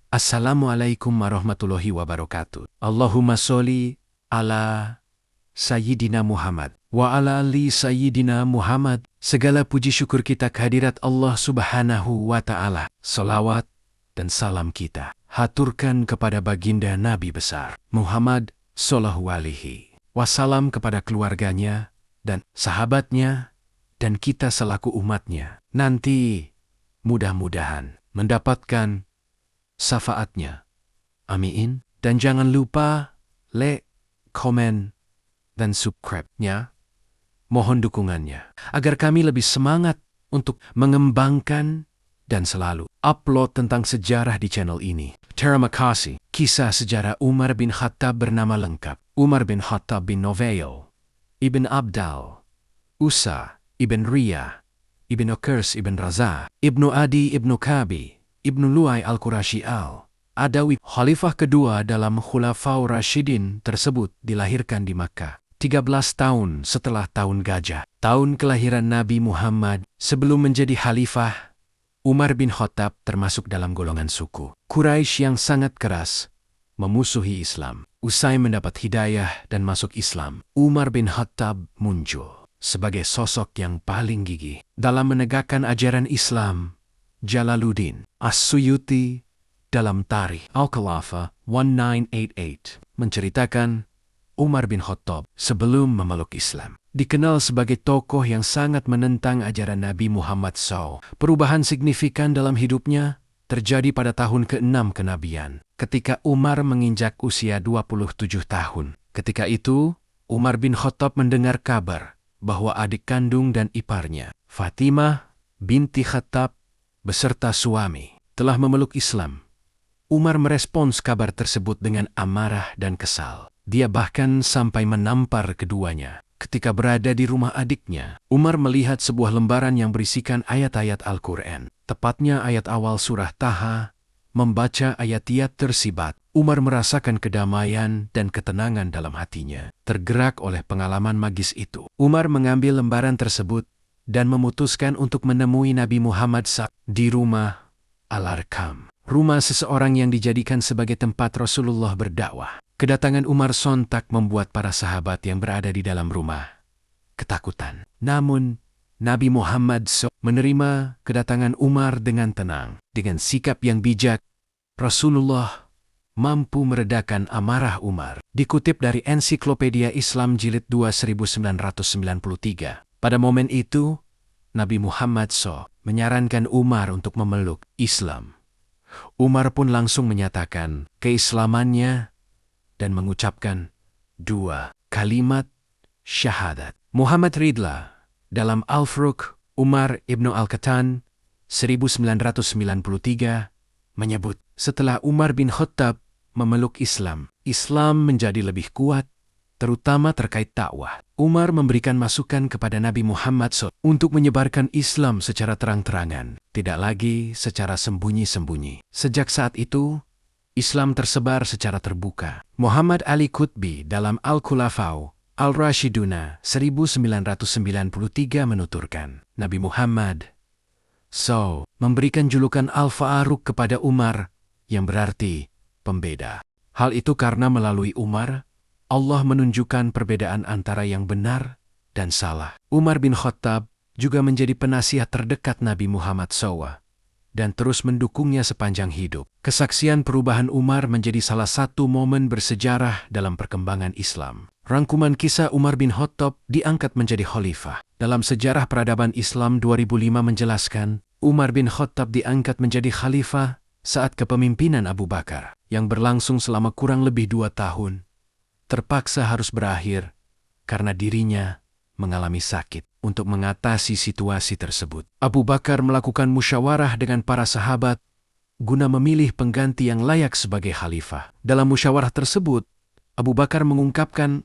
Assalamualaikum warahmatullahi wabarakatuh. Allahumma sholli ala Sayyidina Muhammad wa ala ali Sayyidina Muhammad. Segala puji syukur kita kehadirat Allah Subhanahu wa Ta'ala. Salawat dan salam kita haturkan kepada baginda Nabi besar Muhammad sallallahu alaihi wasallam, kepada keluarganya dan sahabatnya dan kita selaku umatnya. Nanti mudah-mudahan mendapatkan syafaatnya. Amin. Dan jangan lupa like, komen, dan subscribe-nya. Mohon dukungannya agar kami lebih semangat untuk mengembangkan dan selalu upload tentang sejarah di channel ini. Terima kasih. Kisah sejarah Umar bin Khattab bernama lengkap Umar bin Khattab bin Nufail ibn Abdal Usa ibn Riyah ibn Ukurs ibn Raza ibnu Adi ibnu Kabi Ibnu Lu'ay al-Qurashi al-Adawi, khalifah kedua dalam Khulafaur Rasyidin tersebut, dilahirkan di Makkah 13 tahun setelah tahun gajah, tahun kelahiran Nabi Muhammad. Sebelum menjadi khalifah, Umar bin Khattab termasuk dalam golongan suku Quraisy yang sangat keras memusuhi Islam. Usai mendapat hidayah dan masuk Islam, Umar bin Khattab muncul sebagai sosok yang paling gigih dalam menegakkan ajaran Islam. Jalaluddin As-Suyuti dalam Tarikh Al-Khilafah 1988 menceritakan Umar bin Khattab sebelum memeluk Islam dikenal sebagai tokoh yang sangat menentang ajaran Nabi Muhammad SAW. Perubahan signifikan dalam hidupnya terjadi pada tahun ke-6 kenabian, ketika Umar menginjak usia 27 tahun. Ketika itu, Umar bin Khattab mendengar kabar bahwa adik kandung dan iparnya, Fatimah binti Khattab, beserta suami, telah memeluk Islam. Umar merespons kabar tersebut dengan amarah dan kesal. Dia bahkan sampai menampar keduanya. Ketika berada di rumah adiknya, Umar melihat sebuah lembaran yang berisikan ayat-ayat Al-Quran. Tepatnya ayat awal surah Taha. Membaca ayat-ayat tersibat, Umar merasakan kedamaian dan ketenangan dalam hatinya. Tergerak oleh pengalaman magis itu, Umar mengambil lembaran tersebut dan memutuskan untuk menemui Nabi Muhammad SAW di rumah Al-Arqam, rumah seseorang yang dijadikan sebagai tempat Rasulullah berdakwah. Kedatangan Umar sontak membuat para sahabat yang berada di dalam rumah ketakutan. Namun, Nabi Muhammad SAW menerima kedatangan Umar dengan tenang. Dengan sikap yang bijak, Rasulullah mampu meredakan amarah Umar. Dikutip dari Ensiklopedia Islam Jilid 2 1993. Pada momen itu, Nabi Muhammad SAW menyarankan Umar untuk memeluk Islam. Umar pun langsung menyatakan keislamannya dan mengucapkan 2 kalimat syahadat. Muhammad Ridla dalam Al-Furuq Umar Ibnu Al-Qatan 1993 menyebut, setelah Umar bin Khattab memeluk Islam, Islam menjadi lebih kuat, terutama terkait dakwah. Umar memberikan masukan kepada Nabi Muhammad SAW untuk menyebarkan Islam secara terang-terangan, tidak lagi secara sembunyi-sembunyi. Sejak saat itu, Islam tersebar secara terbuka. Muhammad Ali Qutbi dalam Al-Khulafau Al-Rashiduna 1993 menuturkan, Nabi Muhammad SAW memberikan julukan Al-Faruq kepada Umar, yang berarti pembeda. Hal itu karena melalui Umar, Allah menunjukkan perbedaan antara yang benar dan salah. Umar bin Khattab juga menjadi penasihat terdekat Nabi Muhammad SAW dan terus mendukungnya sepanjang hidup. Kesaksian perubahan Umar menjadi salah satu momen bersejarah dalam perkembangan Islam. Rangkuman kisah Umar bin Khattab diangkat menjadi khalifah. Dalam sejarah peradaban Islam 2005 menjelaskan, Umar bin Khattab diangkat menjadi khalifah saat kepemimpinan Abu Bakar, yang berlangsung selama kurang lebih 2 tahun. Terpaksa harus berakhir karena dirinya mengalami sakit. Untuk mengatasi situasi tersebut, Abu Bakar melakukan musyawarah dengan para sahabat guna memilih pengganti yang layak sebagai khalifah. Dalam musyawarah tersebut, Abu Bakar mengungkapkan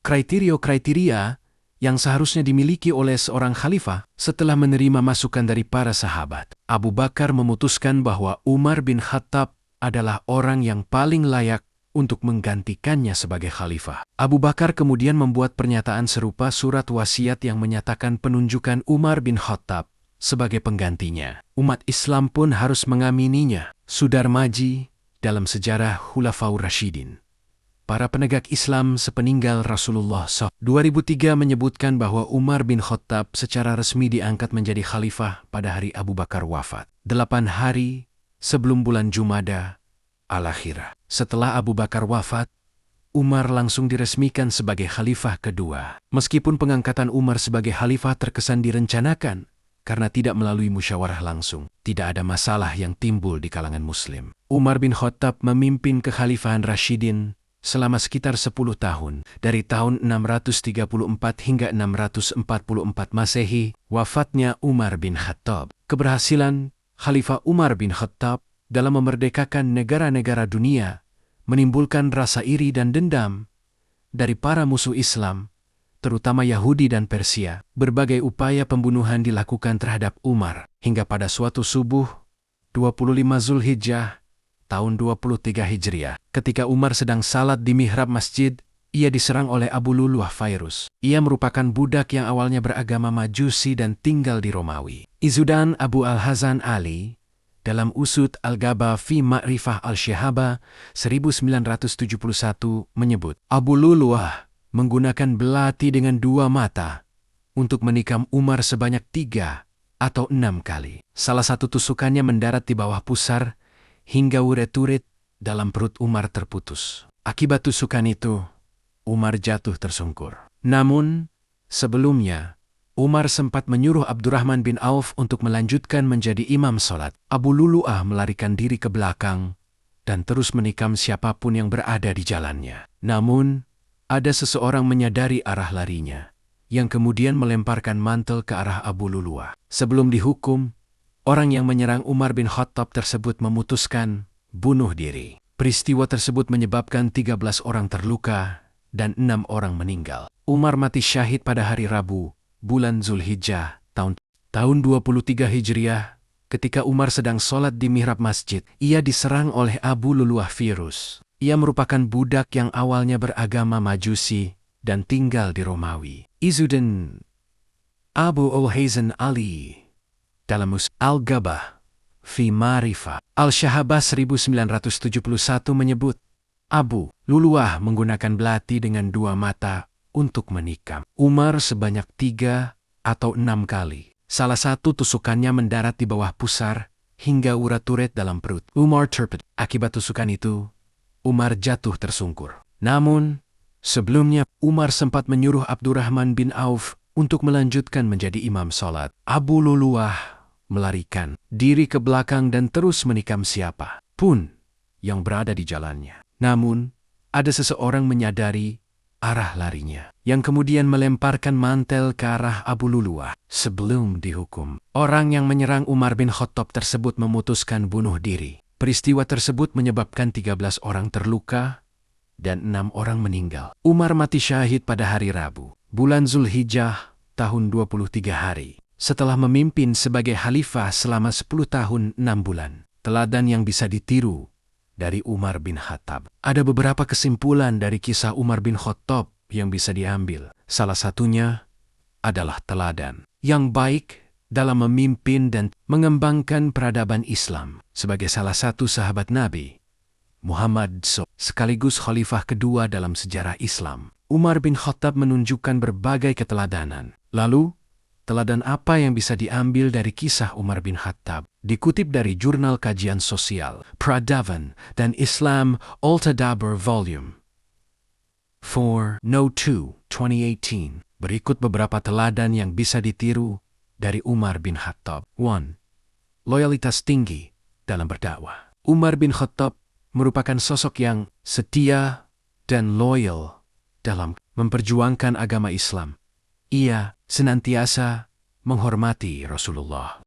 kriteria-kriteria yang seharusnya dimiliki oleh seorang khalifah. Setelah menerima masukan dari para sahabat, Abu Bakar memutuskan bahwa Umar bin Khattab adalah orang yang paling layak untuk menggantikannya sebagai khalifah. Abu Bakar kemudian membuat pernyataan serupa surat wasiat yang menyatakan penunjukan Umar bin Khattab sebagai penggantinya. Umat Islam pun harus mengamininya. Sudarmaji dalam sejarah Khulafaur Rasyidin, para penegak Islam sepeninggal Rasulullah SAW. 2003 menyebutkan bahwa Umar bin Khattab secara resmi diangkat menjadi khalifah pada hari Abu Bakar wafat, 8 hari sebelum bulan Jumada al-Akhirah. Setelah Abu Bakar wafat, Umar langsung diresmikan sebagai khalifah kedua. Meskipun pengangkatan Umar sebagai khalifah terkesan direncanakan karena tidak melalui musyawarah langsung, tidak ada masalah yang timbul di kalangan Muslim. Umar bin Khattab memimpin kekhalifahan Rasyidin selama sekitar 10 tahun, dari tahun 634 hingga 644 Masehi, wafatnya Umar bin Khattab. Keberhasilan Khalifah Umar bin Khattab dalam memerdekakan negara-negara dunia menimbulkan rasa iri dan dendam dari para musuh Islam, terutama Yahudi dan Persia. Berbagai upaya pembunuhan dilakukan terhadap Umar, hingga pada suatu subuh 25 Zulhijjah tahun 23 Hijriah, ketika Umar sedang salat di mihrab masjid, ia diserang oleh Abu Luluh Fairuz. Ia merupakan budak yang awalnya beragama Majusi dan tinggal di Romawi. Izzuddin Abu Al-Hazan Ali dalam Usud Al-Ghaba fi Ma'rifah Al-Syihaba 1971 menyebut, Abu Luluh menggunakan belati dengan 2 mata untuk menikam Umar sebanyak 3 atau 6 kali. Salah satu tusukannya mendarat di bawah pusar hingga uret-uret dalam perut Umar terputus. Akibat tusukan itu, Umar jatuh tersungkur. Namun, sebelumnya, Umar sempat menyuruh Abdurrahman bin Auf untuk melanjutkan menjadi imam sholat. Abu Lulu'ah melarikan diri ke belakang dan terus menikam siapapun yang berada di jalannya. Namun, ada seseorang menyadari arah larinya, yang kemudian melemparkan mantel ke arah Abu Lulu'ah. Sebelum dihukum, orang yang menyerang Umar bin Khattab tersebut memutuskan bunuh diri. Peristiwa tersebut menyebabkan 13 orang terluka dan 6 orang meninggal. Umar mati syahid pada hari Rabu, bulan Zulhijjah, tahun 23 Hijriah, ketika Umar sedang sholat di mihrab masjid. Ia diserang oleh Abu Luluh Fairuz. Ia merupakan budak yang awalnya beragama Majusi dan tinggal di Romawi. Izzuddin Abu Al-Hazan Ali dalam Usud Al-Ghaba fi Ma'rifah Al-Syihaba 1971 menyebut, Abu Luluh menggunakan belati dengan 2 mata untuk menikam Umar sebanyak 3 atau 6 kali. Salah satu tusukannya mendarat di bawah pusar hingga urat-uret dalam perut Umar terped. Akibat tusukan itu, Umar jatuh tersungkur. Namun, sebelumnya Umar sempat menyuruh Abdurrahman bin Auf untuk melanjutkan menjadi imam sholat. Abu Luluh melarikan diri ke belakang dan terus menikam siapa pun yang berada di jalannya. Namun, ada seseorang menyadari arah larinya, yang kemudian melemparkan mantel ke arah Abu Luluh. Sebelum dihukum, orang yang menyerang Umar bin Khattab tersebut memutuskan bunuh diri. Peristiwa tersebut menyebabkan 13 orang terluka dan 6 orang meninggal. Umar mati syahid pada hari Rabu, bulan Zulhijjah, tahun 23 hari, setelah memimpin sebagai khalifah selama 10 tahun 6 bulan. Teladan yang bisa ditiru dari Umar bin Khattab. Ada beberapa kesimpulan dari kisah Umar bin Khattab yang bisa diambil. Salah satunya adalah teladan yang baik dalam memimpin dan mengembangkan peradaban Islam. Sebagai salah satu sahabat Nabi Muhammad SAW, sekaligus khalifah kedua dalam sejarah Islam, Umar bin Khattab menunjukkan berbagai keteladanan. Lalu, teladan apa yang bisa diambil dari kisah Umar bin Khattab? Dikutip dari Jurnal Kajian Sosial, Peradaban dan Islam Al-Tadabbur Volume 4, No. 2, 2018. Berikut beberapa teladan yang bisa ditiru dari Umar bin Khattab. 1. Loyalitas tinggi dalam berdakwah. Umar bin Khattab merupakan sosok yang setia dan loyal dalam memperjuangkan agama Islam. Ia senantiasa menghormati Rasulullah.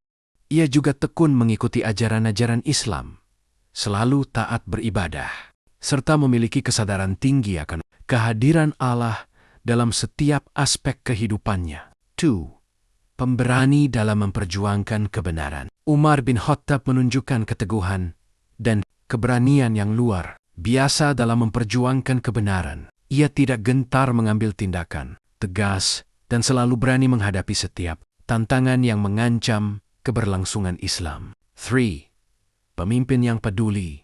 Ia juga tekun mengikuti ajaran-ajaran Islam, selalu taat beribadah, serta memiliki kesadaran tinggi akan kehadiran Allah dalam setiap aspek kehidupannya. 2. Pemberani dalam memperjuangkan kebenaran. Umar bin Khattab menunjukkan keteguhan dan keberanian yang luar biasa dalam memperjuangkan kebenaran. Ia tidak gentar mengambil tindakan tegas dan selalu berani menghadapi setiap tantangan yang mengancam keberlangsungan Islam. 3. Pemimpin yang peduli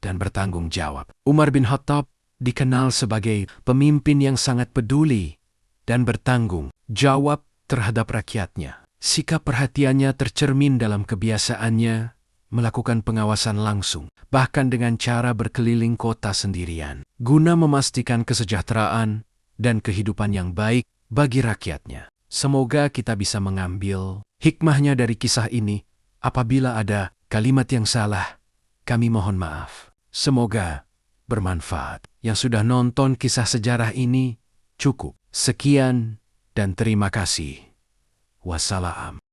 dan bertanggung jawab. Umar bin Khattab dikenal sebagai pemimpin yang sangat peduli dan bertanggung jawab terhadap rakyatnya. Sikap perhatiannya tercermin dalam kebiasaannya melakukan pengawasan langsung, bahkan dengan cara berkeliling kota sendirian, guna memastikan kesejahteraan dan kehidupan yang baik bagi rakyatnya. Semoga kita bisa mengambil hikmahnya dari kisah ini. Apabila ada kalimat yang salah, kami mohon maaf. Semoga bermanfaat. Yang sudah nonton kisah sejarah ini, cukup. Sekian dan terima kasih. Wassalam.